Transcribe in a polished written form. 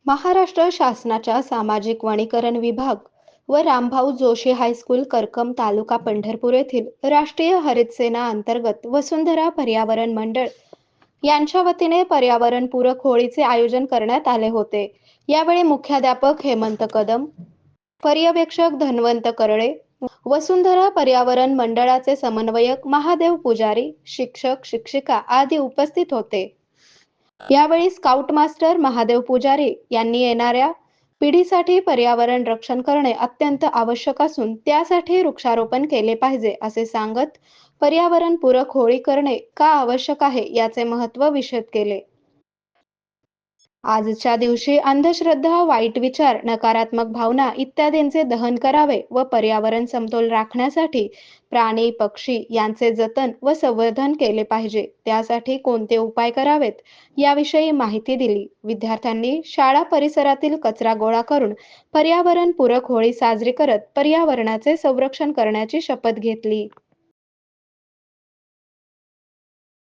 महाराष्ट्र शासनाच्या सामाजिक वनीकरण विभाग व रामभाऊ जोशी हायस्कूल करकम तालुका पंढरपूर येथील राष्ट्रीय हरित सेना अंतर्गत वसुंधरा पर्यावरण मंडळ यांच्या वतीने पर्यावरणपूरक होळीचे आयोजन करण्यात आले होते। यावेळी मुख्याध्यापक हेमंत कदम, पर्यवेक्षक धन्वंत करळे, वसुंधरा पर्यावरण मंडळाचे समन्वयक महादेव पुजारी, शिक्षक शिक्षिका आदी उपस्थित होते। यावेळी स्काउट मास्टर महादेव पुजारी यांनी येणाऱ्या पिढीसाठी पर्यावरण रक्षण करणे अत्यंत आवश्यक असून त्यासाठी वृक्षारोपण केले पाहिजे असे सांगत पर्यावरणपूरक होळी करणे का आवश्यक आहे याचे महत्त्व विशद केले। आजच्या दिवशी अंधश्रद्धा, वाईट विचार, नकारात्मक भावना इत्यादींचे दहन करावे व पर्यावरण समतोल राखण्यासाठी प्राणी, पक्षी यांचे जतन व संवर्धन केले पाहिजे। त्यासाठी कोणते उपाय करावेत याविषयी माहिती दिली। विद्यार्थ्यांनी शाळा परिसरातील कचरा गोळा करून पर्यावरणपूरक होळी साजरी करत पर्यावरणाचे संरक्षण करण्याची शपथ घेतली।